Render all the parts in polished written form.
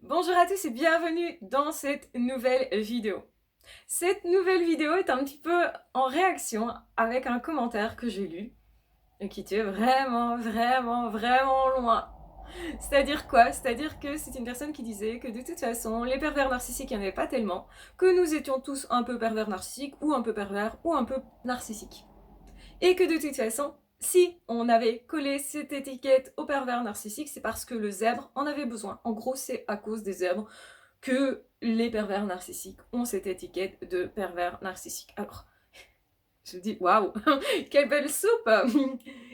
Bonjour à tous et bienvenue dans cette nouvelle vidéo. Cette nouvelle vidéo est un petit peu en réaction avec un commentaire que j'ai lu et qui était vraiment loin. C'est-à-dire quoi? C'est-à-dire que c'est une personne qui disait que de toute façon, les pervers narcissiques, il n'y en avait pas tellement, que nous étions tous un peu pervers narcissiques ou un peu pervers ou un peu narcissiques. Et que de toute façon, si on avait collé cette étiquette au pervers narcissique, c'est parce que le zèbre en avait besoin. En gros, c'est à cause des zèbres que les pervers narcissiques ont cette étiquette de pervers narcissique. Alors, je me dis, waouh, quelle belle soupe.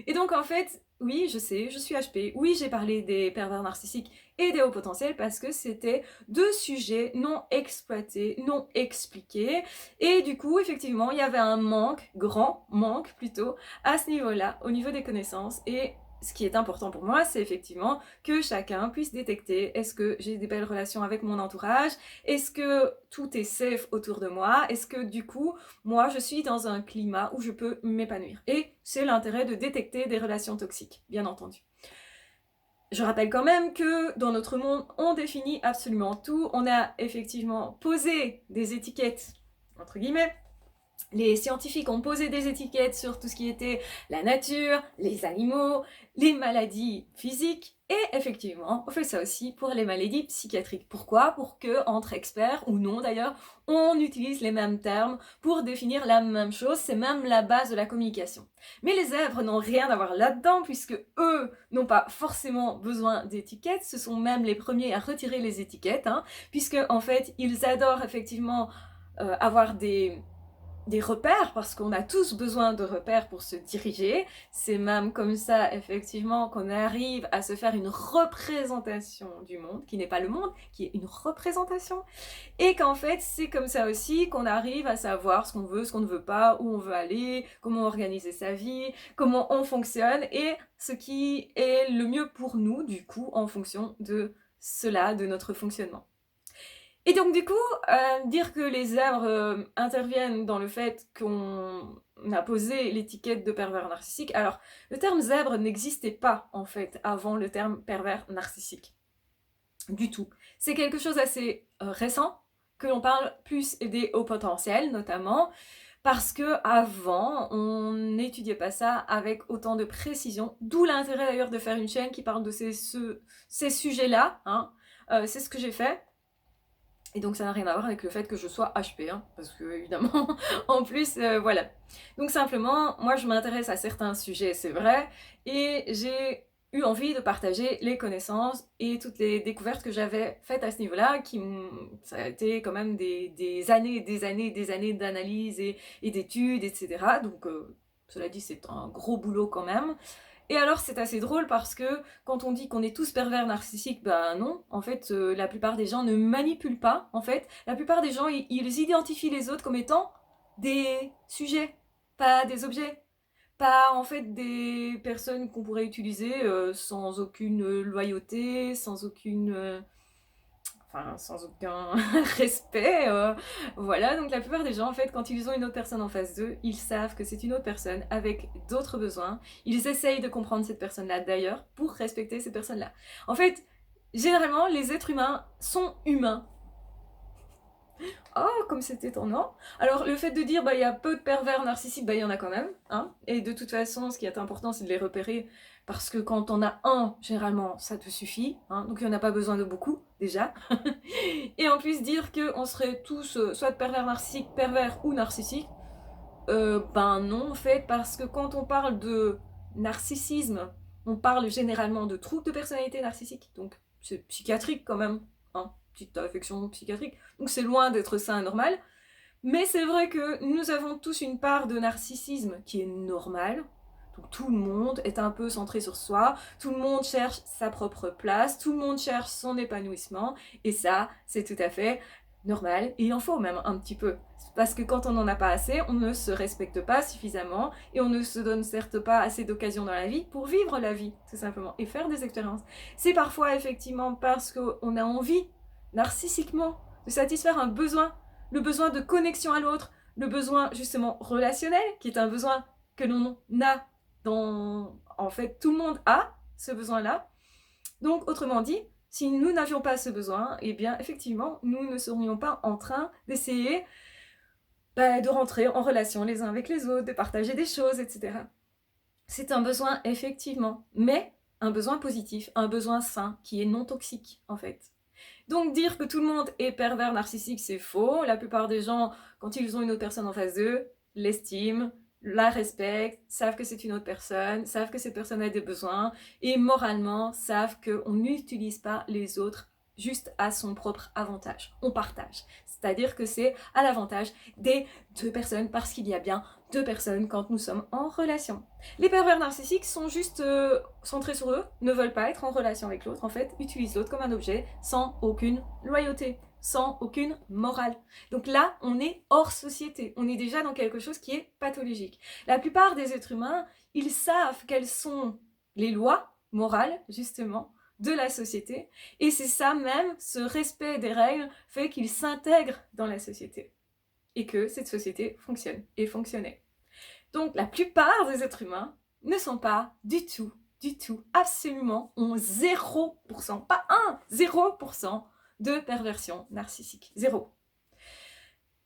Et donc, en fait, oui, je sais, je suis HP. Oui, j'ai parlé des pervers narcissiques et des hauts potentiels parce que c'était deux sujets non exploités, non expliqués. Et du coup, effectivement, il y avait un manque, grand manque plutôt, à ce niveau-là, au niveau des connaissances. Et ce qui est important pour moi, c'est effectivement que chacun puisse détecter, est-ce que j'ai des belles relations avec mon entourage? Est-ce que tout est safe autour de moi? Est-ce que du coup, moi, je suis dans un climat où je peux m'épanouir? Et c'est l'intérêt de détecter des relations toxiques, bien entendu. Je rappelle quand même que dans notre monde, on définit absolument tout. On a effectivement posé des étiquettes, entre guillemets. Les scientifiques ont posé des étiquettes sur tout ce qui était la nature, les animaux, les maladies physiques, et effectivement, on fait ça aussi pour les maladies psychiatriques. Pourquoi? Pour que, entre experts, ou non d'ailleurs, on utilise les mêmes termes pour définir la même chose, c'est même la base de la communication. Mais les zèbres n'ont rien à voir là-dedans, puisque eux n'ont pas forcément besoin d'étiquettes, ce sont même les premiers à retirer les étiquettes, puisque en fait, ils adorent effectivement avoir des repères, parce qu'on a tous besoin de repères pour se diriger. C'est même comme ça, effectivement, qu'on arrive à se faire une représentation du monde, qui n'est pas le monde, qui est une représentation. Et qu'en fait, c'est comme ça aussi qu'on arrive à savoir ce qu'on veut, ce qu'on ne veut pas, où on veut aller, comment organiser sa vie, comment on fonctionne, et ce qui est le mieux pour nous, du coup, en fonction de cela, de notre fonctionnement. Et donc du coup, dire que les zèbres interviennent dans le fait qu'on a posé l'étiquette de pervers narcissique, alors le terme zèbre n'existait pas en fait avant le terme pervers narcissique. Du tout. C'est quelque chose d'assez récent, que l'on parle plus des hauts potentiels notamment, parce que avant on n'étudiait pas ça avec autant de précision, d'où l'intérêt d'ailleurs de faire une chaîne qui parle de ces sujets-là, c'est ce que j'ai fait. Et donc ça n'a rien à voir avec le fait que je sois HP, parce que évidemment, en plus, voilà. Donc simplement, moi je m'intéresse à certains sujets, c'est vrai, et j'ai eu envie de partager les connaissances et toutes les découvertes que j'avais faites à ce niveau-là, ça a été quand même des années, des années d'analyse et d'études, etc. Donc cela dit, c'est un gros boulot quand même. Et alors c'est assez drôle parce que quand on dit qu'on est tous pervers narcissiques, ben non, en fait la plupart des gens ne manipulent pas, en fait. La plupart des gens, ils identifient les autres comme étant des sujets, pas des objets. Pas en fait des personnes qu'on pourrait utiliser sans aucune loyauté, sans aucune enfin sans aucun respect. Voilà, donc la plupart des gens, en fait, quand ils ont une autre personne en face d'eux, ils savent que c'est une autre personne avec d'autres besoins. Ils essayent de comprendre cette personne-là d'ailleurs pour respecter cette personne-là. En fait, généralement, les êtres humains sont humains. Oh, comme c'est étonnant. Alors, le fait de dire, bah, il y a peu de pervers narcissiques, bah, il y en a quand même, Et de toute façon, ce qui est important, c'est de les repérer, parce que quand on a un, généralement, ça te suffit, Donc, il n'y en a pas besoin de beaucoup, déjà. Et en plus, dire qu'on serait tous soit pervers narcissiques, pervers ou narcissiques, ben non, en fait, parce que quand on parle de narcissisme, on parle généralement de troubles de personnalité narcissique, donc c'est psychiatrique quand même, petite affection psychiatrique, donc c'est loin d'être sain et normal. Mais c'est vrai que nous avons tous une part de narcissisme qui est normale. Donc tout le monde est un peu centré sur soi, tout le monde cherche sa propre place, tout le monde cherche son épanouissement, et ça, c'est tout à fait normal, et il en faut même un petit peu. Parce que quand on n'en a pas assez, on ne se respecte pas suffisamment, et on ne se donne certes pas assez d'occasions dans la vie pour vivre la vie, tout simplement, et faire des expériences. C'est parfois effectivement parce qu'on a envie, narcissiquement, de satisfaire un besoin, le besoin de connexion à l'autre, le besoin justement relationnel, qui est un besoin que l'on a en fait, tout le monde a ce besoin-là. Donc, autrement dit, Si nous n'avions pas ce besoin, eh bien effectivement, nous ne serions pas en train d'essayer de rentrer en relation les uns avec les autres, de partager des choses, etc. C'est un besoin effectivement, mais un besoin positif, un besoin sain, qui est non toxique en fait. Donc dire que tout le monde est pervers narcissique, c'est faux. La plupart des gens, quand ils ont une autre personne en face d'eux, l'estiment, la respectent, savent que c'est une autre personne, savent que cette personne a des besoins et moralement savent qu'on n'utilise pas les autres juste à son propre avantage. On partage. C'est-à-dire que c'est à l'avantage des deux personnes parce qu'il y a bien deux personnes quand nous sommes en relation. Les pervers narcissiques sont juste centrés sur eux, ne veulent pas être en relation avec l'autre, en fait, utilisent l'autre comme un objet sans aucune loyauté, sans aucune morale. Donc là, on est hors société, on est déjà dans quelque chose qui est pathologique. La plupart des êtres humains, ils savent quelles sont les lois morales, justement, de la société, et c'est ça même, ce respect des règles, fait qu'ils s'intègrent dans la société, et que cette société fonctionne, et fonctionnait. Donc la plupart des êtres humains ne sont pas du tout, absolument, ont 0%, pas 0% de perversion narcissique. 0.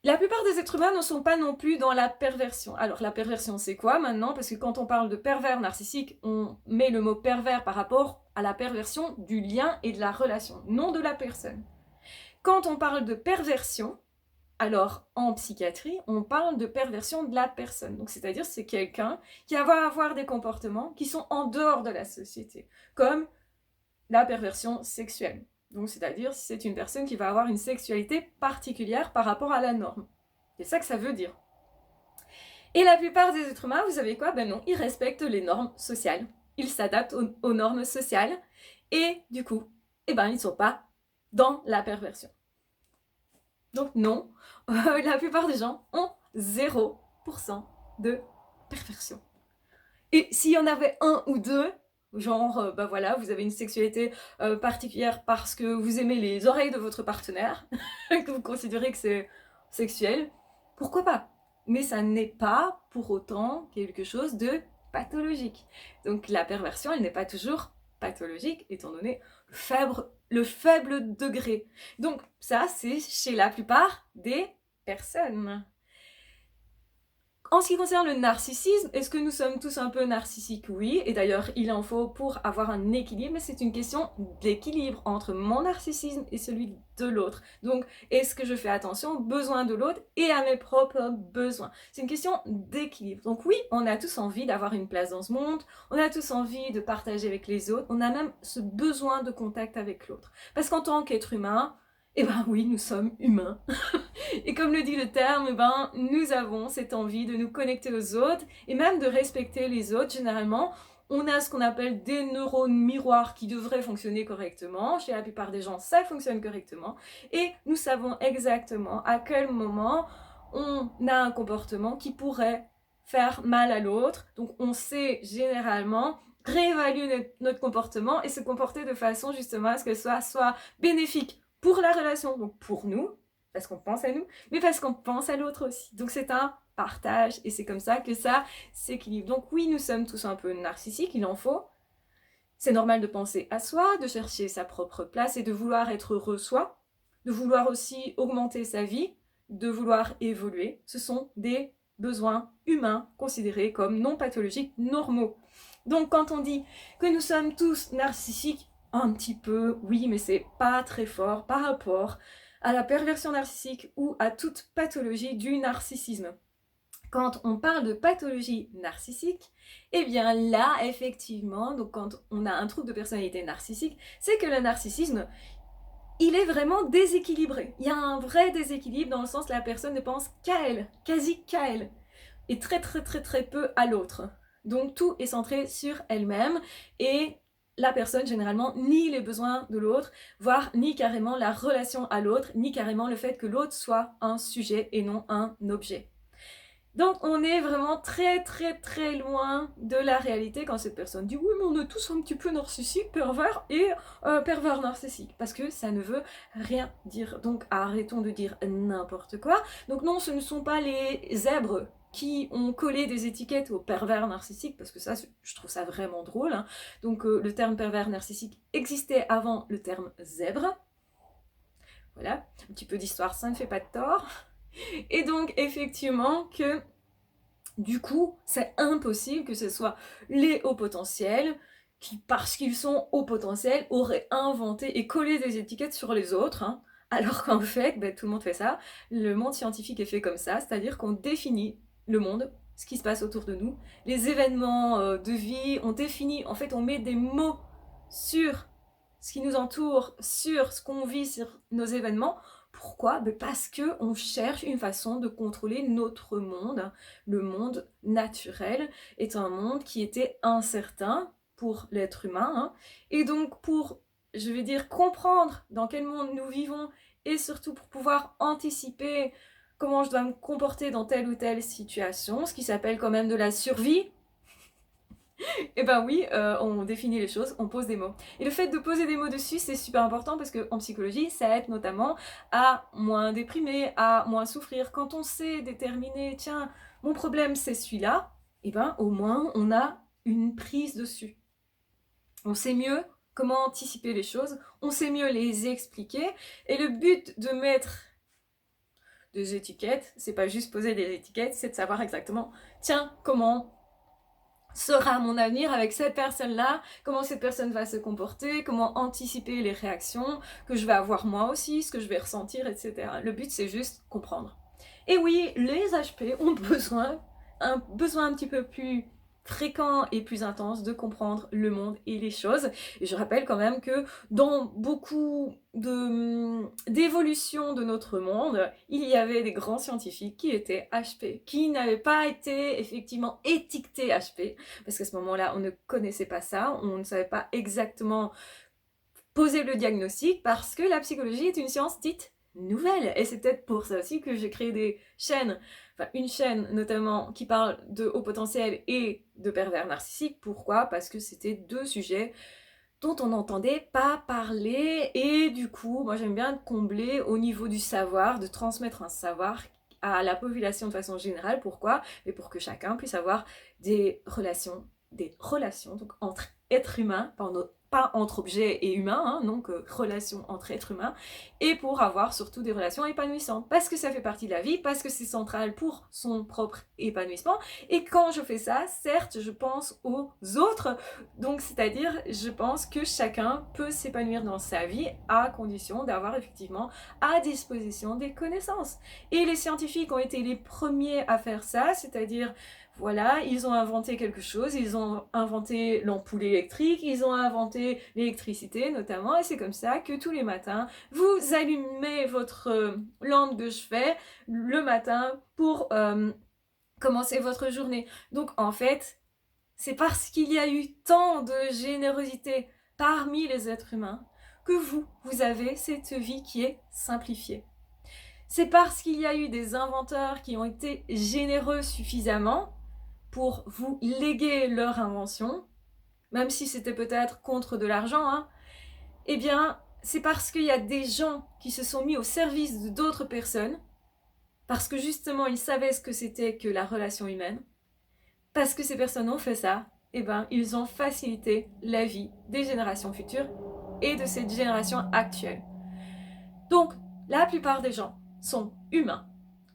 La plupart des êtres humains ne sont pas non plus dans la perversion. Alors la perversion c'est quoi maintenant? Parce que quand on parle de pervers narcissique, on met le mot pervers par rapport à la perversion du lien et de la relation, non de la personne. Quand on parle de perversion, alors en psychiatrie, on parle de perversion de la personne. Donc c'est-à-dire c'est quelqu'un qui va avoir des comportements qui sont en dehors de la société, comme la perversion sexuelle. Donc c'est-à-dire si c'est une personne qui va avoir une sexualité particulière par rapport à la norme. C'est ça que ça veut dire. Et la plupart des êtres humains, vous savez quoi? Ben non, ils respectent les normes sociales. Ils s'adaptent aux normes sociales. Et du coup, eh ben, ils ne sont pas dans la perversion. Donc non, la plupart des gens ont 0% de perversion. Et s'il y en avait un ou deux, genre, ben voilà, vous avez une sexualité particulière parce que vous aimez les oreilles de votre partenaire, que vous considérez que c'est sexuel, pourquoi pas? Mais ça n'est pas pour autant quelque chose de pathologique. Donc la perversion, elle n'est pas toujours pathologique, étant donné le faible degré. Donc ça, c'est chez la plupart des personnes. En ce qui concerne le narcissisme, est-ce que nous sommes tous un peu narcissiques? Oui, et d'ailleurs il en faut pour avoir un équilibre, mais c'est une question d'équilibre entre mon narcissisme et celui de l'autre. Donc est-ce que je fais attention aux besoins de l'autre et à mes propres besoins? C'est une question d'équilibre. Donc oui, on a tous envie d'avoir une place dans ce monde, on a tous envie de partager avec les autres, on a même ce besoin de contact avec l'autre. Parce qu'en tant qu'être humain, eh ben oui, nous sommes humains. Et comme le dit le terme, eh ben, nous avons cette envie de nous connecter aux autres et même de respecter les autres. Généralement, on a ce qu'on appelle des neurones miroirs qui devraient fonctionner correctement. Chez la plupart des gens, ça fonctionne correctement. Et nous savons exactement à quel moment on a un comportement qui pourrait faire mal à l'autre. Donc on sait généralement réévaluer notre comportement et se comporter de façon justement à ce que ce soit bénéfique pour la relation, donc pour nous, parce qu'on pense à nous, mais parce qu'on pense à l'autre aussi. Donc c'est un partage et c'est comme ça que ça s'équilibre. Donc oui, nous sommes tous un peu narcissiques, il en faut. C'est normal de penser à soi, de chercher sa propre place et de vouloir être heureux soi, de vouloir aussi augmenter sa vie, de vouloir évoluer. Ce sont des besoins humains considérés comme non pathologiques, normaux. Donc quand on dit que nous sommes tous narcissiques, un petit peu, oui, mais c'est pas très fort par rapport à la perversion narcissique ou à toute pathologie du narcissisme. Quand on parle de pathologie narcissique, eh bien là, effectivement, donc quand on a un trouble de personnalité narcissique, c'est que le narcissisme, il est vraiment déséquilibré. Il y a un vrai déséquilibre dans le sens que la personne ne pense qu'à elle, quasi qu'à elle, et très peu à l'autre. Donc tout est centré sur elle-même et la personne généralement nie les besoins de l'autre, voire nie carrément la relation à l'autre, nie carrément le fait que l'autre soit un sujet et non un objet. Donc on est vraiment très loin de la réalité quand cette personne dit oui mais on est tous un petit peu narcissique, pervers et pervers narcissique, parce que ça ne veut rien dire. Donc arrêtons de dire n'importe quoi. Donc non, ce ne sont pas les zèbres qui ont collé des étiquettes aux pervers narcissiques, parce que ça, je trouve ça vraiment drôle. Hein. Donc le terme pervers narcissique existait avant le terme zèbre. Voilà, un petit peu d'histoire, ça ne fait pas de tort. Et donc effectivement que du coup, c'est impossible que ce soit les hauts potentiels qui, parce qu'ils sont hauts potentiels, auraient inventé et collé des étiquettes sur les autres, hein, alors qu'en fait, ben, tout le monde fait ça. Le monde scientifique est fait comme ça, c'est-à-dire qu'on définit le monde, ce qui se passe autour de nous, les événements de vie, on définit, en fait, on met des mots sur ce qui nous entoure, sur ce qu'on vit, sur nos événements. Pourquoi? Parce qu'on cherche une façon de contrôler notre monde. Le monde naturel est un monde qui était incertain pour l'être humain. Hein. Et donc pour, je vais dire, comprendre dans quel monde nous vivons et surtout pour pouvoir anticiper comment je dois me comporter dans telle ou telle situation, ce qui s'appelle quand même de la survie, et ben oui, on définit les choses, on pose des mots. Et le fait de poser des mots dessus, c'est super important parce qu'en psychologie, ça aide notamment à moins déprimer, à moins souffrir. Quand on sait déterminer, tiens, mon problème c'est celui-là, et ben au moins on a une prise dessus. On sait mieux comment anticiper les choses, on sait mieux les expliquer. Et le but de mettre des étiquettes, c'est pas juste poser des étiquettes, c'est de savoir exactement, tiens, comment sera mon avenir avec cette personne-là, comment cette personne va se comporter, comment anticiper les réactions que je vais avoir moi aussi, ce que je vais ressentir, etc. Le but, c'est juste comprendre. Et oui, les HP ont besoin un petit peu plus fréquent et plus intense de comprendre le monde et les choses. Et je rappelle quand même que dans beaucoup d'évolutions de notre monde, il y avait des grands scientifiques qui étaient HP, qui n'avaient pas été effectivement étiquetés HP, parce qu'à ce moment-là, on ne connaissait pas ça, on ne savait pas exactement poser le diagnostic, parce que la psychologie est une science dite nouvelle. Et c'est peut-être pour ça aussi que j'ai créé des chaînes, enfin une chaîne notamment qui parle de haut potentiel et de pervers narcissiques. Pourquoi? Parce que c'était deux sujets dont on n'entendait pas parler, et du coup, moi j'aime bien combler au niveau du savoir, de transmettre un savoir à la population de façon générale. Pourquoi? Mais pour que chacun puisse avoir des relations donc entre êtres humains, pas entre objets et humains, hein, donc relations entre êtres humains, et pour avoir surtout des relations épanouissantes, parce que ça fait partie de la vie, parce que c'est central pour son propre épanouissement. Et quand je fais ça, certes, je pense aux autres, donc c'est-à-dire, je pense que chacun peut s'épanouir dans sa vie à condition d'avoir effectivement à disposition des connaissances. Et les scientifiques ont été les premiers à faire ça, c'est-à-dire voilà, ils ont inventé quelque chose, ils ont inventé l'ampoule électrique, ils ont inventé l'électricité notamment, et c'est comme ça que tous les matins, vous allumez votre lampe de chevet le matin pour commencer votre journée. Donc en fait, c'est parce qu'il y a eu tant de générosité parmi les êtres humains que vous avez cette vie qui est simplifiée. C'est parce qu'il y a eu des inventeurs qui ont été généreux suffisamment pour vous léguer leur invention, même si c'était peut-être contre de l'argent, hein, eh bien, c'est parce qu'il y a des gens qui se sont mis au service d'autres personnes, parce que justement, ils savaient ce que c'était que la relation humaine, parce que ces personnes ont fait ça, eh bien, ils ont facilité la vie des générations futures et de cette génération actuelle. Donc, la plupart des gens sont humains,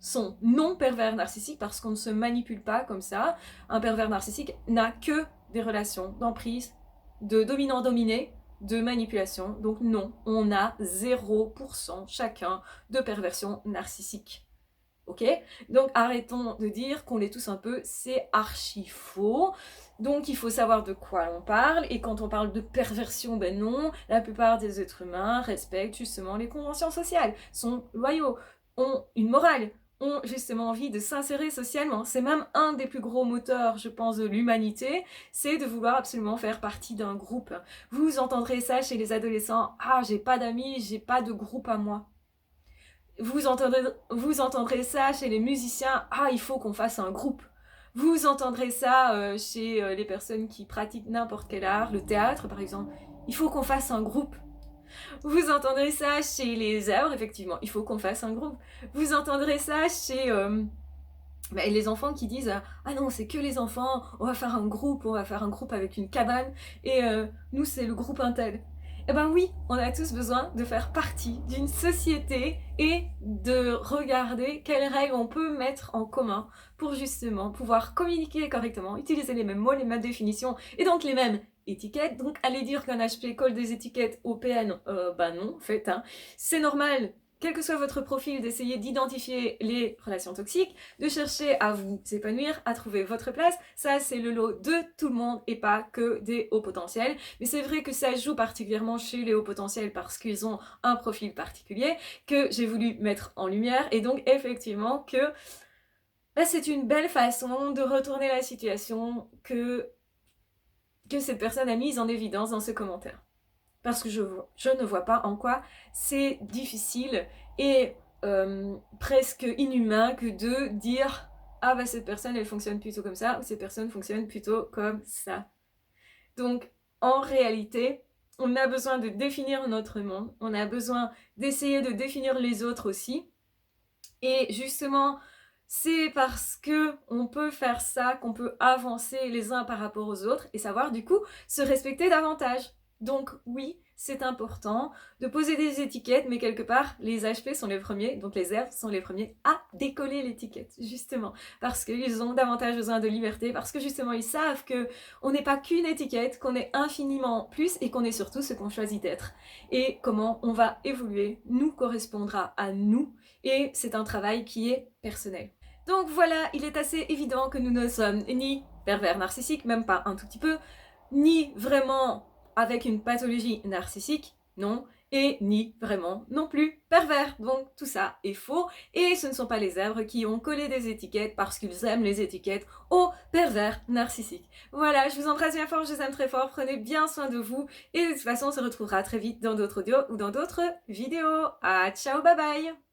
sont non pervers narcissiques, parce qu'on ne se manipule pas comme ça. Un pervers narcissique n'a que des relations d'emprise, de dominant-dominé, de manipulation. Donc non, on a 0% chacun de perversion narcissique. Ok? Donc arrêtons de dire qu'on l'est tous un peu, c'est archi faux. Donc il faut savoir de quoi on parle, et quand on parle de perversion, ben non, la plupart des êtres humains respectent justement les conventions sociales, sont loyaux, ont une morale, ont justement envie de s'insérer socialement. C'est même un des plus gros moteurs, je pense, de l'humanité, c'est de vouloir absolument faire partie d'un groupe. Vous entendrez ça chez les adolescents, ah j'ai pas d'amis, j'ai pas de groupe à moi. Vous entendrez ça chez les musiciens, ah il faut qu'on fasse un groupe. Vous entendrez ça chez les personnes qui pratiquent n'importe quel art, le théâtre par exemple, il faut qu'on fasse un groupe. Vous entendrez ça chez les œuvres, effectivement, il faut qu'on fasse un groupe. Vous entendrez ça chez Bah, et les enfants qui disent ah non, c'est que les enfants, on va faire un groupe avec une cabane, et nous c'est le groupe Intel. Eh ben oui, on a tous besoin de faire partie d'une société et de regarder quelles règles on peut mettre en commun pour justement pouvoir communiquer correctement, utiliser les mêmes mots, les mêmes définitions et donc les mêmes étiquettes. Donc aller dire qu'un HP colle des étiquettes au PN, bah non, en fait, hein. C'est normal, quel que soit votre profil, d'essayer d'identifier les relations toxiques, de chercher à vous épanouir, à trouver votre place. Ça, c'est le lot de tout le monde et pas que des hauts potentiels. Mais c'est vrai que ça joue particulièrement chez les hauts potentiels parce qu'ils ont un profil particulier que j'ai voulu mettre en lumière. Et donc, effectivement, que bah, c'est une belle façon de retourner la situation que cette personne a mise en évidence dans ce commentaire. Parce que je ne vois pas en quoi c'est difficile et presque inhumain que de dire ah bah cette personne elle fonctionne plutôt comme ça ou cette personne fonctionne plutôt comme ça. Donc en réalité, on a besoin de définir notre monde, on a besoin d'essayer de définir les autres aussi. Et justement, c'est parce que on peut faire ça qu'on peut avancer les uns par rapport aux autres et savoir du coup se respecter davantage. Donc oui, c'est important de poser des étiquettes, mais quelque part, les HP sont les premiers, donc les R sont les premiers à décoller l'étiquette, justement, parce qu'ils ont davantage besoin de liberté, parce que justement, ils savent que on n'est pas qu'une étiquette, qu'on est infiniment plus et qu'on est surtout ce qu'on choisit d'être. Et comment on va évoluer nous correspondra à nous, et c'est un travail qui est personnel. Donc voilà, il est assez évident que nous ne sommes ni pervers narcissiques, même pas un tout petit peu, ni vraiment avec une pathologie narcissique, non, et ni vraiment non plus pervers. Donc tout ça est faux, et ce ne sont pas les zèbres qui ont collé des étiquettes parce qu'ils aiment les étiquettes aux pervers narcissiques. Voilà, je vous embrasse bien fort, je vous aime très fort, prenez bien soin de vous, et de toute façon on se retrouvera très vite dans d'autres audios ou dans d'autres vidéos. Ah, ciao, bye bye!